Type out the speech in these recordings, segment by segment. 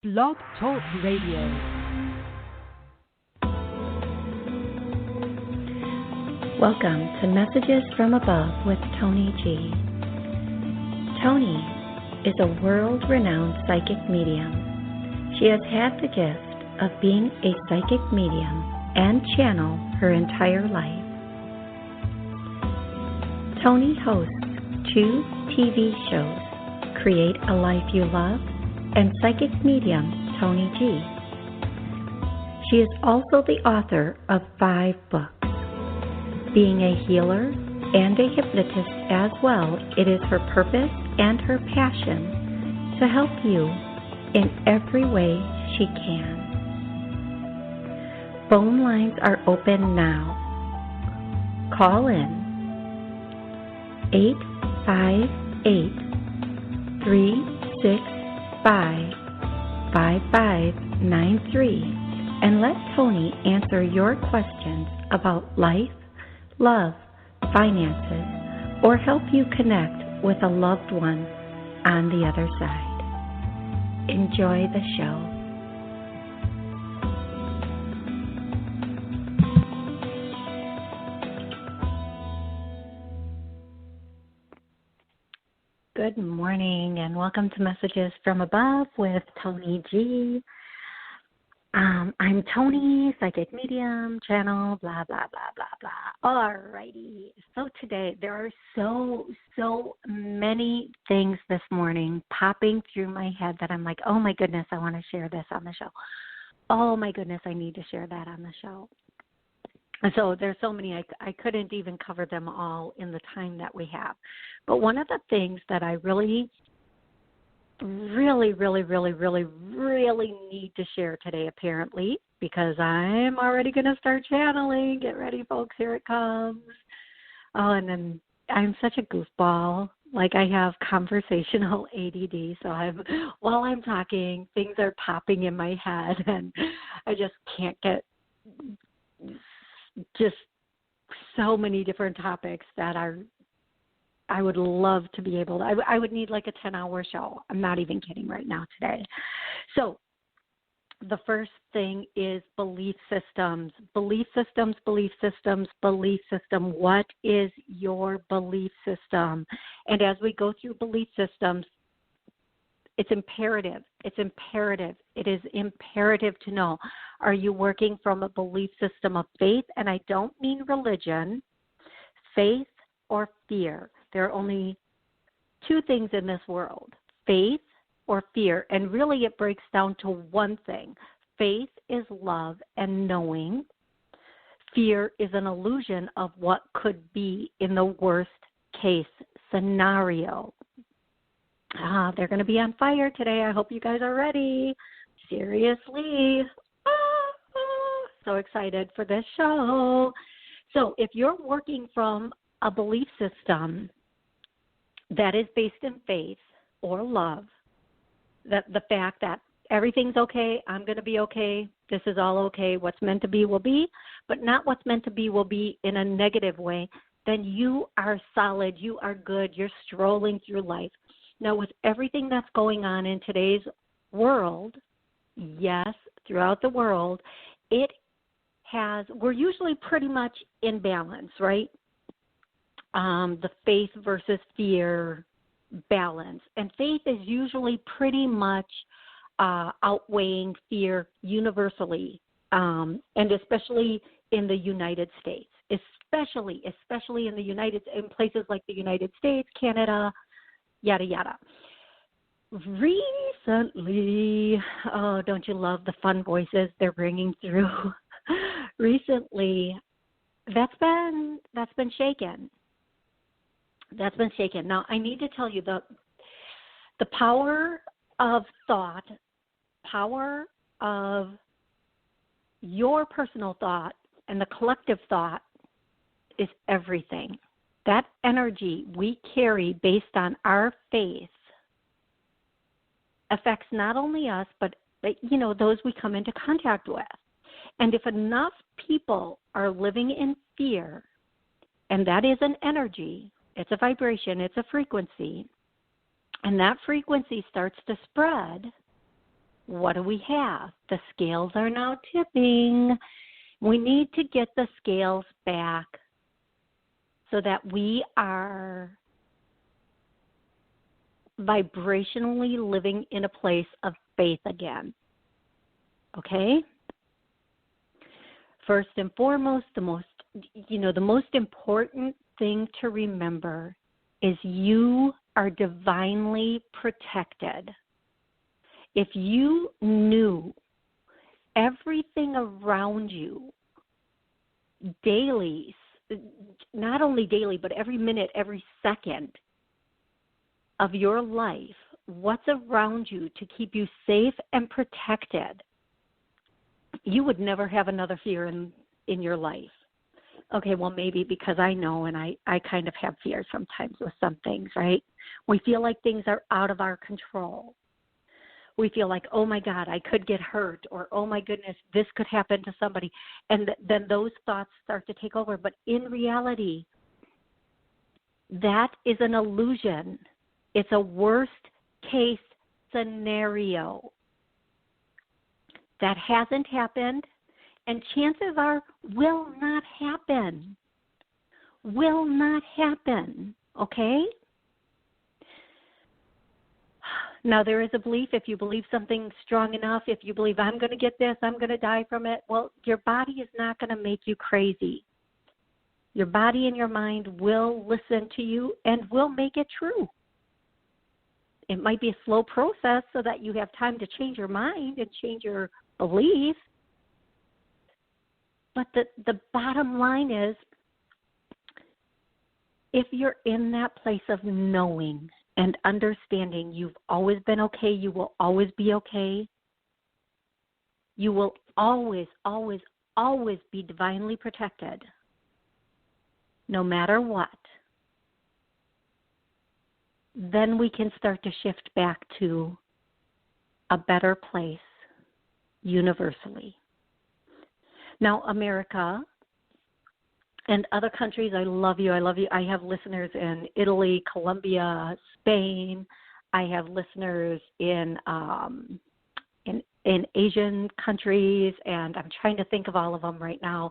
Blog Talk Radio. Welcome to Messages from Above with Toni G. Toni is a world-renowned psychic medium. She has had the gift of being a psychic medium and channel her entire life. Toni hosts 2 TV shows, Create a Life You Love and Psychic Medium Toni G. She is also the author of 5 books. Being a healer and a hypnotist as well, it is her purpose and her passion to help you in every way she can. Phone lines are open now. Call in 858-365-5593 and let Toni answer your questions about life, love, finances, or help you connect with a loved one on the other side. Enjoy the show. Good morning and welcome to Messages from Above with Toni G. I'm Toni, psychic medium, channel, blah, blah, blah, blah, blah. Alrighty. So today there are so many things this morning popping through my head that I'm like, oh my goodness, I want to share this on the show. Oh my goodness, I need to share that on the show. And so there's so many, I couldn't even cover them all in the time that we have. But one of the things that I really need to share today, apparently, because I'm already going to start channeling. Get ready, folks. Here it comes. Oh, and then I'm such a goofball. Like I have conversational ADD, so while I'm talking, things are popping in my head, and I just can't get just so many different topics that I would love to be able to. I would need like a 10-hour show. I'm not even kidding right now today. So the first thing is belief systems. Belief systems. What is your belief system? And as we go through belief systems, it's imperative. It is imperative to know, are you working from a belief system of faith? And I don't mean religion, faith or fear. There are only 2 things in this world, faith or fear. And really it breaks down to one thing. Faith is love and knowing. Fear is an illusion of what could be in the worst case scenario. They're going to be on fire today. I hope you guys are ready. Seriously. So excited for this show. So if you're working from a belief system that is based in faith or love, that the fact that everything's okay, I'm going to be okay, this is all okay, what's meant to be will be, but not what's meant to be will be in a negative way, then you are solid, you are good, you're strolling through life. Now, with everything that's going on in today's world, yes, throughout the world, we're usually pretty much in balance, right? The faith versus fear balance. And faith is usually pretty much outweighing fear universally, and especially in the United States, especially in places like the United States, Canada, yada, yada. Recently, oh, don't you love the fun voices they're bringing through? Recently, that's been shaken. That's been shaken. Now, I need to tell you the power of thought, power of your personal thought and the collective thought is everything. That energy we carry based on our faith affects not only us, but those we come into contact with. And if enough people are living in fear, and that is an energy, it's a vibration, it's a frequency, and that frequency starts to spread, what do we have? The scales are now tipping. We need to get the scales back so that we are vibrationally living in a place of faith again. Okay? First and foremost, the most important thing to remember is you are divinely protected. If you knew everything around you daily, not only daily, but every minute, every second of your life, what's around you to keep you safe and protected, you would never have another fear in your life. Okay, well, maybe because I know, and I kind of have fear sometimes with some things, right? We feel like things are out of our control. We feel like, oh, my God, I could get hurt, or, oh, my goodness, this could happen to somebody. And then those thoughts start to take over. But in reality, that is an illusion. It's a worst-case scenario. That hasn't happened, and chances are will not happen. Will not happen, okay? Now, there is a belief, if you believe something strong enough, if you believe I'm going to get this, I'm going to die from it, well, your body is not going to make you crazy. Your body and your mind will listen to you and will make it true. It might be a slow process so that you have time to change your mind and change your belief. But the bottom line is, if you're in that place of knowing and understanding you've always been okay, you will always be okay, you will always, always, always be divinely protected, no matter what, then we can start to shift back to a better place universally. Now, America and other countries, I love you. I love you. I have listeners in Italy, Colombia, Spain. I have listeners in Asian countries, and I'm trying to think of all of them right now.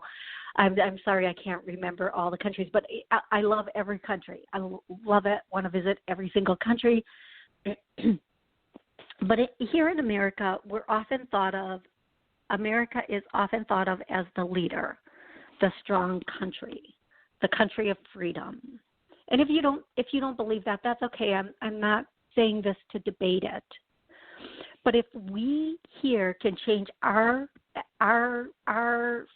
I'm sorry, I can't remember all the countries, but I love every country. I love it. Want to visit every single country. But here in America, America is often thought of as the leader, the strong country, the country of freedom. And if you don't believe that, that's okay. I'm not saying this to debate it. But if we here can change our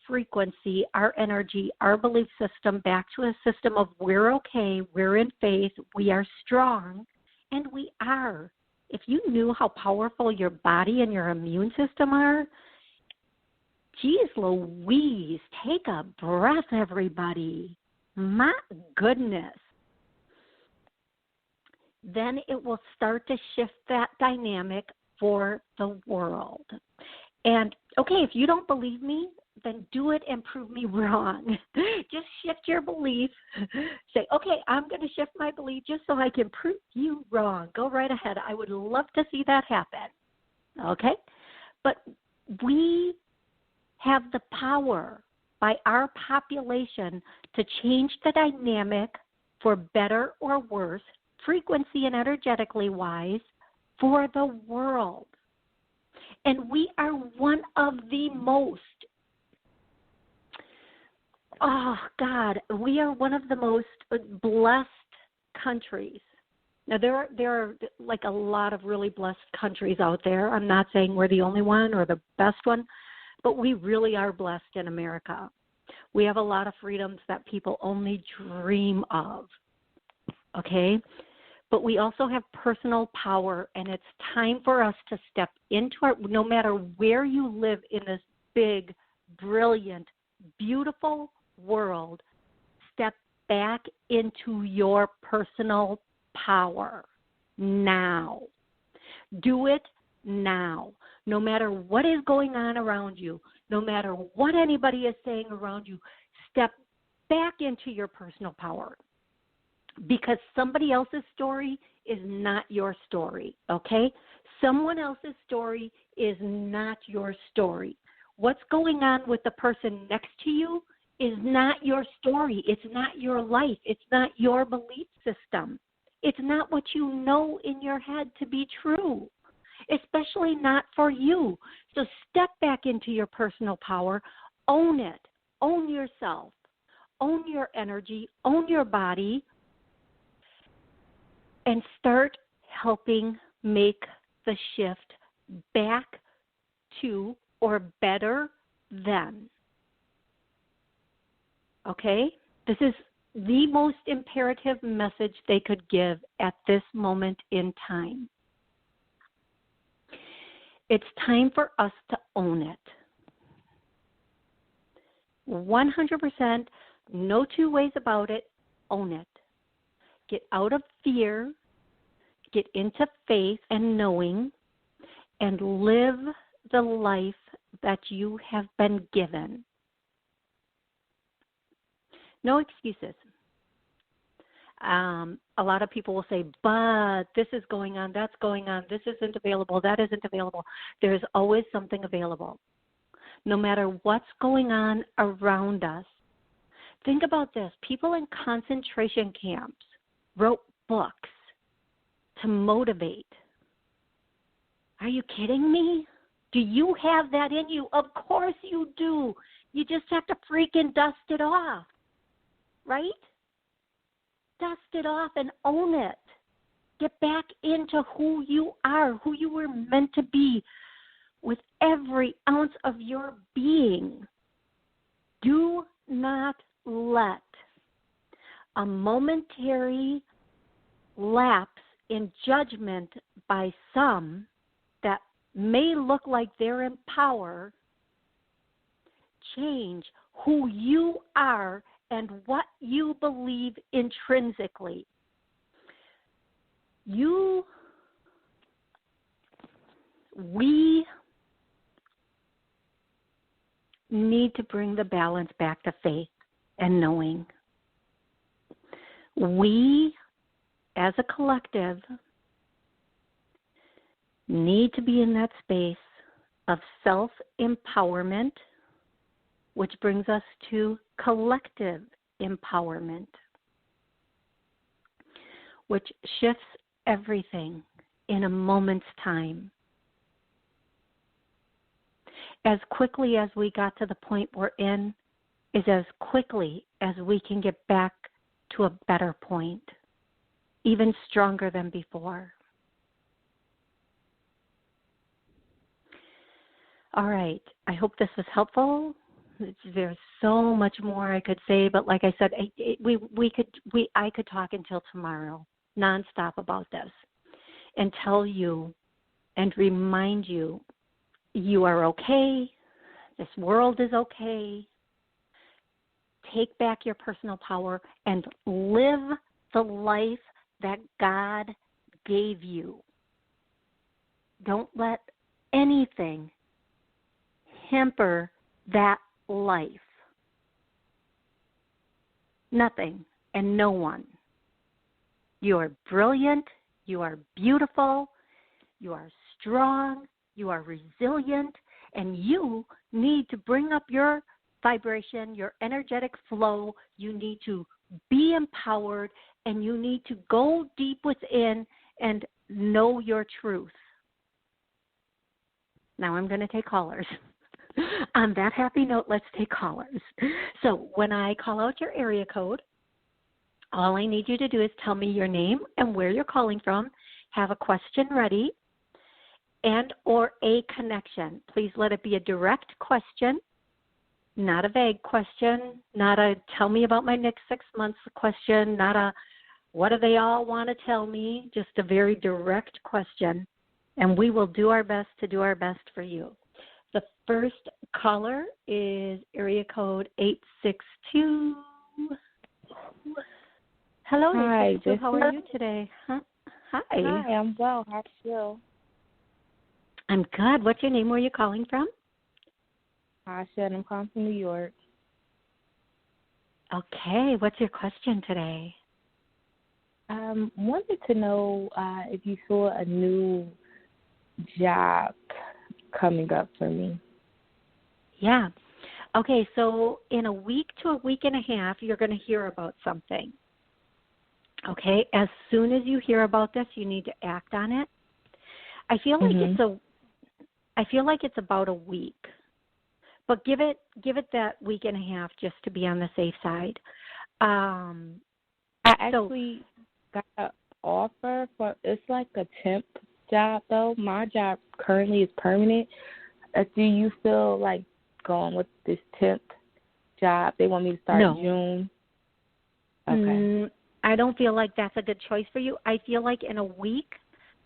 frequency, our energy, our belief system back to a system of we're okay, we're in faith, we are strong, and we are. If you knew how powerful your body and your immune system are, geez Louise, take a breath, everybody. My goodness. Then it will start to shift that dynamic for the world. And, okay, if you don't believe me, then do it and prove me wrong. Just shift your belief. Say, okay, I'm going to shift my belief just so I can prove you wrong. Go right ahead. I would love to see that happen. Okay? But we have the power by our population to change the dynamic for better or worse, frequency and energetically wise, for the world. And we are one of the most, we are one of the most blessed countries. Now, there are like a lot of really blessed countries out there. I'm not saying we're the only one or the best one, but we really are blessed in America. We have a lot of freedoms that people only dream of, okay? But we also have personal power, and it's time for us to step into our, no matter where you live in this big, brilliant, beautiful world, step back into your personal power now. Do it now. No matter what is going on around you, no matter what anybody is saying around you, step back into your personal power. Because somebody else's story is not your story, okay? Someone else's story is not your story. What's going on with the person next to you is not your story. It's not your life. It's not your belief system. It's not what you know in your head to be true, especially not for you. So step back into your personal power. Own it. Own yourself. Own your energy. Own your body. And start helping make the shift back to or better than. Okay? This is the most imperative message they could give at this moment in time. It's time for us to own it. 100%, no two ways about it, own it. Get out of fear, get into faith and knowing, and live the life that you have been given. No excuses. A lot of people will say, but this is going on, that's going on, this isn't available, that isn't available. There's always something available. No matter what's going on around us. Think about this. People in concentration camps wrote books to motivate. Are you kidding me? Do you have that in you? Of course you do. You just have to freaking dust it off, right? Dust it off and own it. Get back into who you are, who you were meant to be with every ounce of your being. Do not let a momentary lapse in judgment by some that may look like they're in power change who you are and what you believe intrinsically. We need to bring the balance back to faith and knowing. We, as a collective, need to be in that space of self-empowerment, which brings us to collective empowerment, which shifts everything in a moment's time. As quickly as we got to the point we're in is as quickly as we can get back to a better point, even stronger than before. All right. I hope this was helpful. There's so much more I could say, but like I said, I could talk until tomorrow, nonstop about this, and tell you and remind you, you are okay. This world is okay. Take back your personal power and live the life that God gave you. Don't let anything hamper that life. Nothing and no one. You are brilliant. You are beautiful. You are strong. You are resilient. And you need to bring up your vibration, your energetic flow. You need to be empowered, and you need to go deep within and know your truth. Now I'm going to take callers. On that happy note, let's take callers. So when I call out your area code, all I need you to do is tell me your name and where you're calling from, have a question ready, and or a connection. Please let it be a direct question, not a vague question, not a tell me about my next 6 months question, not a what do they all want to tell me, just a very direct question, and we will do our best to do our best for you. The first caller is area code 862. Hello, Hi, 862. How are you today? Huh? Hi. Hi, I'm well. How are you? I'm good. What's your name? Where are you calling from? I said I'm calling from New York. Okay. What's your question today? Wanted to know if you saw a new job coming up for me. Yeah. Okay, so in a week to a week and a half, you're going to hear about something. Okay, as soon as you hear about this, you need to act on it. I feel like it's about a week, but give it that week and a half just to be on the safe side. I actually got an offer for, it's like a temp job though. My job currently is permanent. Do you feel like going with this temp job? They want me to start in June. Okay. I don't feel like that's a good choice for you. I feel like in a week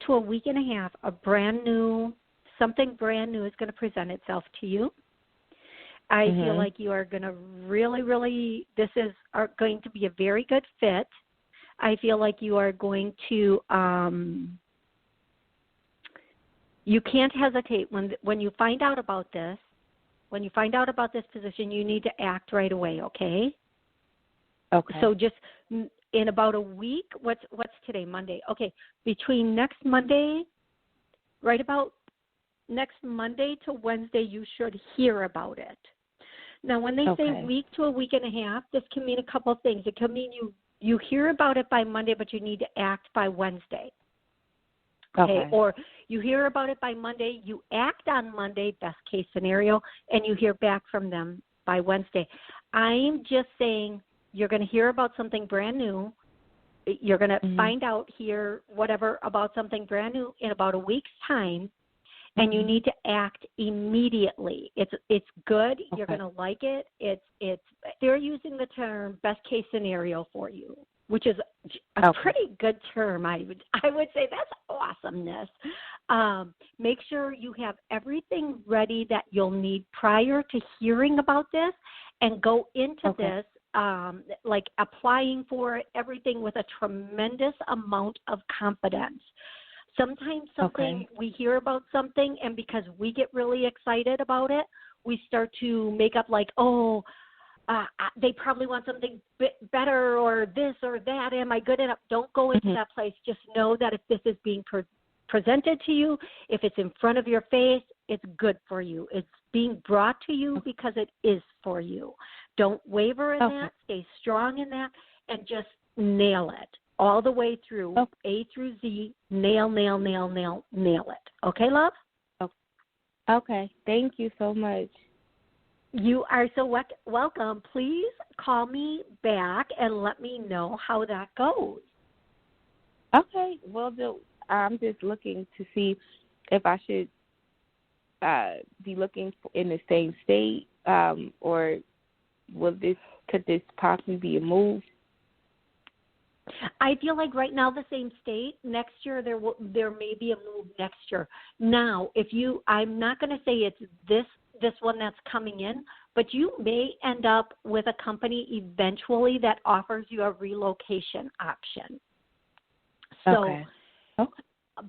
to a week and a half, something brand new is going to present itself to you. I feel like you are going to really, this is going to be a very good fit. I feel like you are going to, you can't hesitate when you find out about this. When you find out about this position, you need to act right away, okay? Okay. So just in about a week, what's today, Monday? Okay, between next Monday, right about next Monday to Wednesday, you should hear about it. Now, when they say week to a week and a half, this can mean a couple of things. It can mean you hear about it by Monday, but you need to act by Wednesday. Okay. Or you hear about it by Monday, you act on Monday, best case scenario, and you hear back from them by Wednesday. I'm just saying you're going to hear about something brand new. You're going to find out here whatever about something brand new in about a week's time, and you need to act immediately. It's good. You're going to like it. They're using the term best case scenario for you, which is a pretty good term. I would say that's awesomeness. Make sure you have everything ready that you'll need prior to hearing about this, and go into this like applying for everything with a tremendous amount of confidence. Sometimes we hear about something, and because we get really excited about it, we start to make up like, they probably want something better or this or that. Am I good enough? Don't go into that place. Just know that if this is being presented to you, if it's in front of your face, it's good for you. It's being brought to you because it is for you. Don't waver in that. Stay strong in that, and just nail it all the way through, A through Z. Nail it. Okay, love? Okay. Thank you so much. You are so welcome. Please call me back and let me know how that goes. Okay. Well, I'm just looking to see if I should be looking in the same state, or could this possibly be a move? I feel like right now the same state. Next year there may be a move next year. Now, I'm not going to say it's this one that's coming in, but you may end up with a company eventually that offers you a relocation option. So,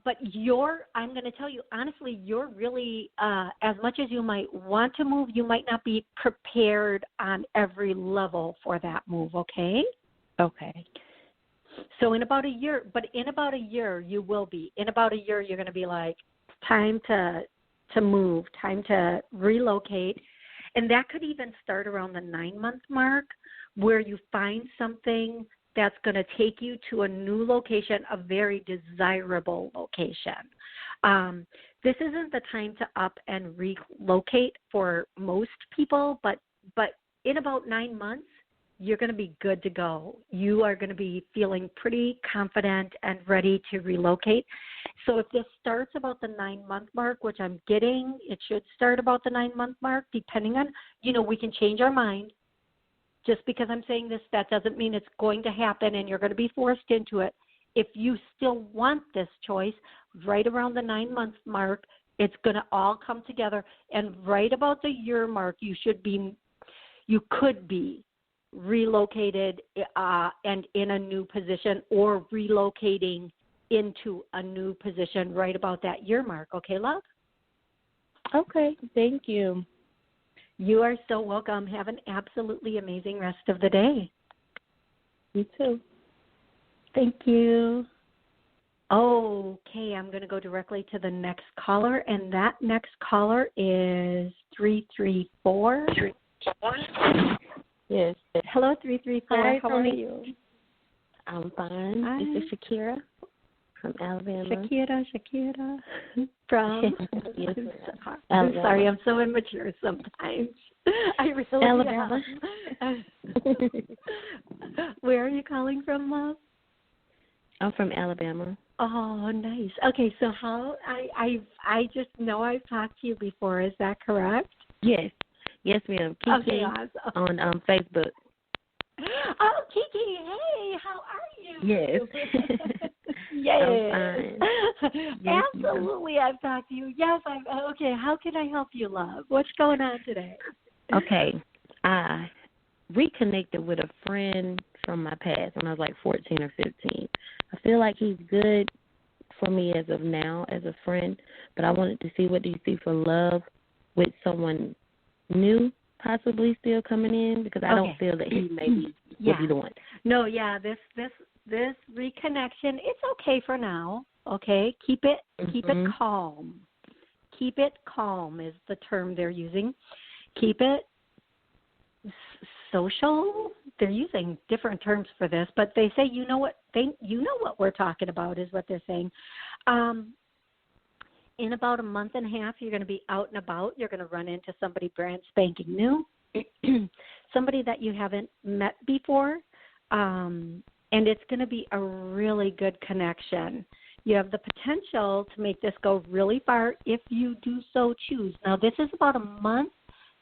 but I'm going to tell you honestly, you're really, as much as you might want to move, you might not be prepared on every level for that move, okay? Okay. So in about a year you will be. In about a year you're going to be like, time to move, time to relocate. And that could even start around the 9-month mark, where you find something that's going to take you to a new location, a very desirable location. This isn't the time to up and relocate for most people, but in about 9 months, you're going to be good to go. You are going to be feeling pretty confident and ready to relocate. So if this starts about the 9-month mark, which I'm getting, it should start about the 9-month mark, depending on, we can change our mind. Just because I'm saying this, that doesn't mean it's going to happen and you're going to be forced into it. If you still want this choice, right around the 9-month mark, it's going to all come together. And right about the year mark, you could be relocated and in a new position, or relocating into a new position right about that year mark. Okay, love? Okay, thank you. You are so welcome. Have an absolutely amazing rest of the day. You too. Thank you. Okay, I'm going to go directly to the next caller, and that next caller is 334. Yes. Hello, 334. Hi, How are you? I'm fine. Hi. This is Kirra from Alabama. Shakira from Yes, I'm sorry, I'm so immature sometimes. I really Alabama. am. Where are you calling from, love? I'm from Alabama. Oh, nice. Okay, so how I just know I've talked to you before. Is that correct? Yes. Yes, ma'am. Kiki Okay, awesome. on Facebook. Oh, Kiki, hey, how are you? Yes. Yes. I'm fine. Yes, Absolutely, I've talked to you. Yes, okay, how can I help you, love? What's going on today? Okay. I reconnected with a friend from my past when I was like 14 or 15. I feel like he's good for me as of now as a friend, but I wanted to see, what do you see for love with someone new possibly still coming in, because I don't feel that he maybe will be the one. No, yeah, this reconnection, it's okay for now. Okay, keep it calm. Keep it calm is the term they're using. Keep it social. They're using different terms for this, but they say you know what we're talking about is what they're saying. In about a month and a half, you're going to be out and about. You're going to run into somebody brand spanking new, somebody that you haven't met before, and it's going to be a really good connection. You have the potential to make this go really far if you do so choose. Now, this is about a month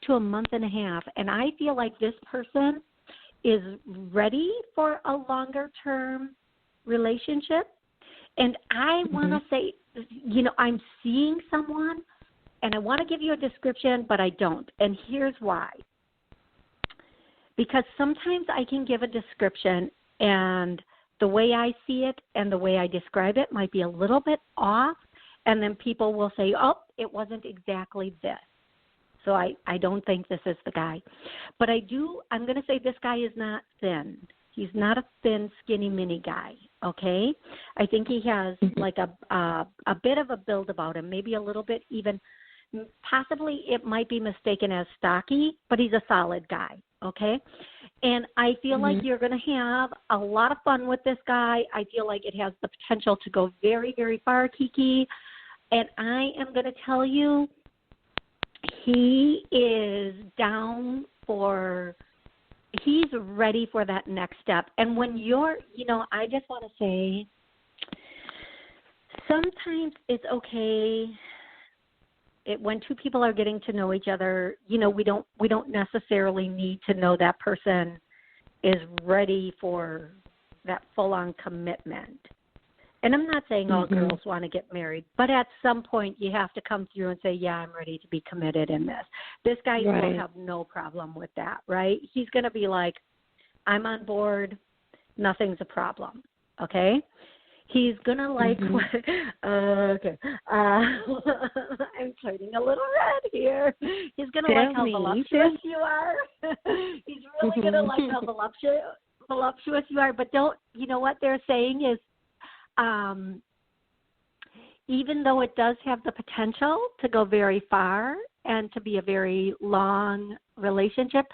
to a month and a half, and I feel like this person is ready for a longer-term relationship. And I want to say, I'm seeing someone, and I want to give you a description, but I don't. And here's why. Because sometimes I can give a description, and the way I see it and the way I describe it might be a little bit off, and then people will say, oh, it wasn't exactly this. So I don't think this is the guy. But I'm going to say this guy is not thin. He's not a thin, skinny, mini guy, okay? I think he has like a bit of a build about him, maybe a little bit even, possibly it might be mistaken as stocky, but he's a solid guy, okay? And I feel like you're going to have a lot of fun with this guy. I feel like it has the potential to go very, very far, Kiki. And I am going to tell you, he is he's ready for that next step. And when I just want to say, sometimes it's okay when two people are getting to know each other, we don't necessarily need to know that person is ready for that full-on commitment. And I'm not saying all girls want to get married, but at some point you have to come through and say, yeah, I'm ready to be committed in this. This guy will have no problem with that, right? He's going to be like, I'm on board. Nothing's a problem, okay? He's going to like okay. I'm turning a little red here. He's going to like how voluptuous you are. He's really going to like how voluptuous you are. But what they're saying is, even though it does have the potential to go very far and to be a very long relationship,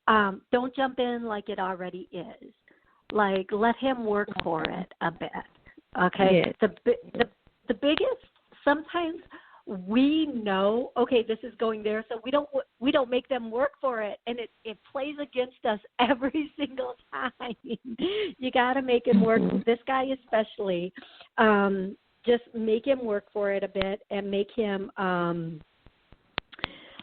don't jump in like it already is. Like, let him work for it a bit. Okay. Yes. The biggest, sometimes we know, okay, this is going there, so we don't make them work for it, and it plays against us every single time. You got to make him work. This guy especially, just make him work for it a bit, and make him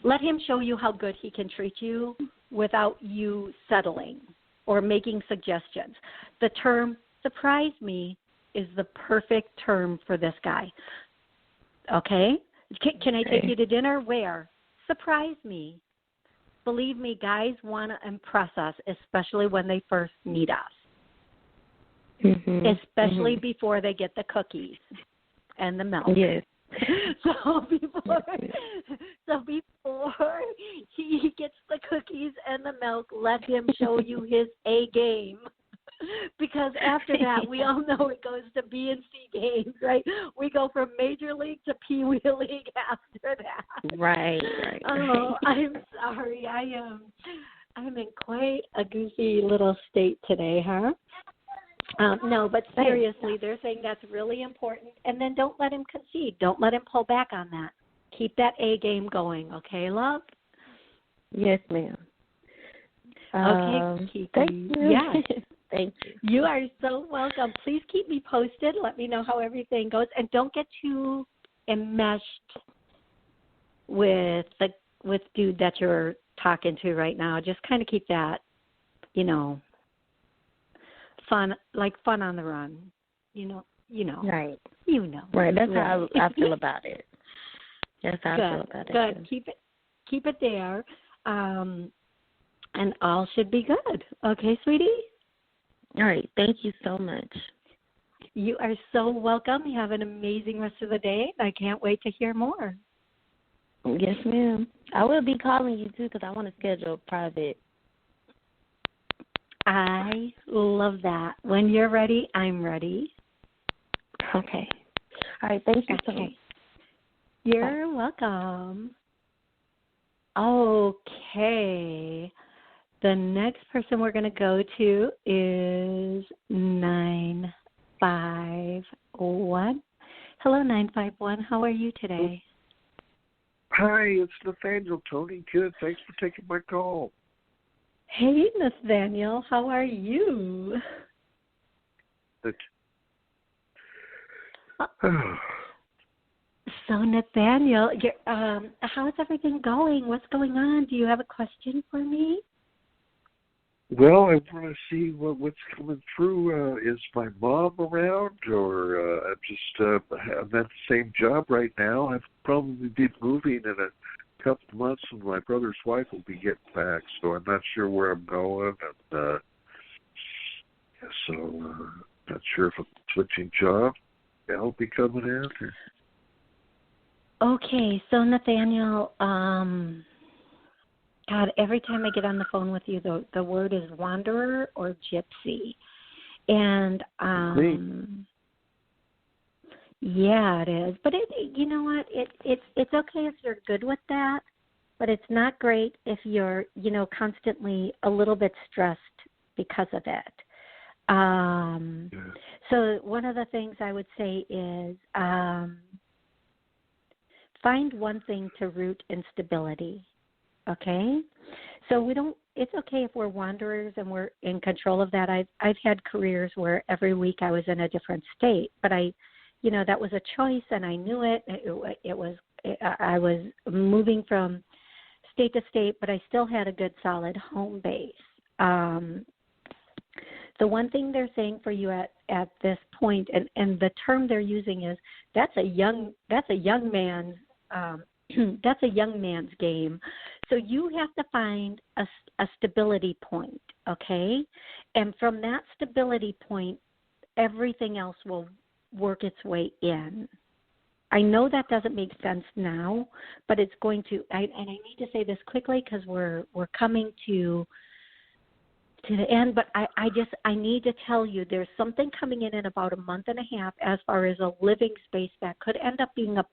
let him show you how good he can treat you without you settling or making suggestions. The term "surprise me" is the perfect term for this guy. Okay? Can I take you to dinner? Where? Surprise me. Believe me, guys want to impress us, especially when they first meet us, especially before they get the cookies and the milk. Yes. So before he gets the cookies and the milk, let him show you his A game. Because after that, we all know it goes to B and C games, right? We go from Major League to Pee Wee League after that. Right. Oh, I'm sorry. I'm in quite a goofy little state today, huh? No, but seriously, they're saying that's really important. And then don't let him concede. Don't let him pull back on that. Keep that A game going, okay, love? Yes, ma'am. Okay, Kiki. Thank you. Yes. Thank you. You are so welcome. Please keep me posted. Let me know how everything goes. And don't get too enmeshed with dude that you're talking to right now. Just kind of keep that, fun on the run. Right. Right. That's how I feel about it. That's how I feel about it. Good. Keep it there. And all should be good. Okay, sweetie? All right. Thank you so much. You are so welcome. You have an amazing rest of the day. I can't wait to hear more. Yes, ma'am. I will be calling you, too, because I want to schedule private. I love that. When you're ready, I'm ready. Okay. All right. Thank you so much. You're welcome. Okay. The next person we're going to go to is 951. Hello, 951. How are you today? Hi, it's Nathaniel. Toni, good. Thanks for taking my call. Hey, Nathaniel. How are you? Good. So, Nathaniel, how's everything going? What's going on? Do you have a question for me? Well, I want to see what's coming through. Is my mom around, or I'm at the same job right now. I've probably be moving in a couple of months, and my brother's wife will be getting back, so I'm not sure where I'm going, and not sure if I'm switching jobs. I'll be coming in. Okay, so Nathaniel, God, every time I get on the phone with you, the word is wanderer or gypsy. And, yeah, it is. But you know what? It's okay if you're good with that, but it's not great if you're, constantly a little bit stressed because of it. So one of the things I would say is find one thing to root in stability. Okay, so it's okay if we're wanderers and we're in control of that. I've had careers where every week I was in a different state, but that was a choice and I knew it. I was moving from state to state, but I still had a good solid home base. The one thing they're saying for you at this point, and the term they're using is that's a young man's that's a young man's game. So you have to find a stability point, okay? And from that stability point, everything else will work its way in. I know that doesn't make sense now, but it's going to. And I need to say this quickly because we're coming to the end. But I need to tell you there's something coming in about a month and a half as far as a living space that could end up being a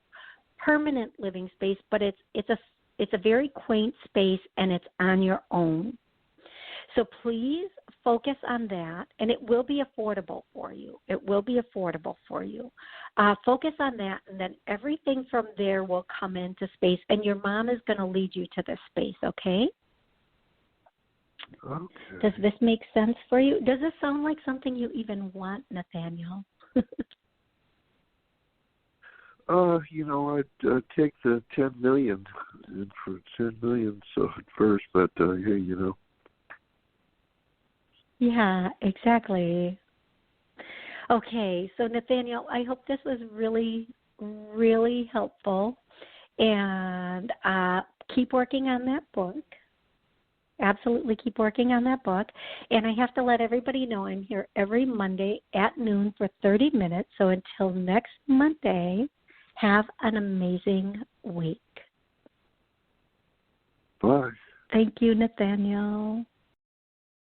permanent living space, but it's a very quaint space and it's on your own. So please focus on that, and it will be affordable for you. Focus on that, and then everything from there will come into space, and your mom is going to lead you to this space, okay? Okay. Does this make sense for you? Does this sound like something you even want, Nathaniel? I'd take the $10 million for $10 million so at first, but hey, Yeah, exactly. Okay, so Nathaniel, I hope this was really, really helpful, and keep working on that book. Absolutely keep working on that book. And I have to let everybody know I'm here every Monday at noon for 30 minutes, so until next Monday, have an amazing week. Bye. Thank you, Nathaniel.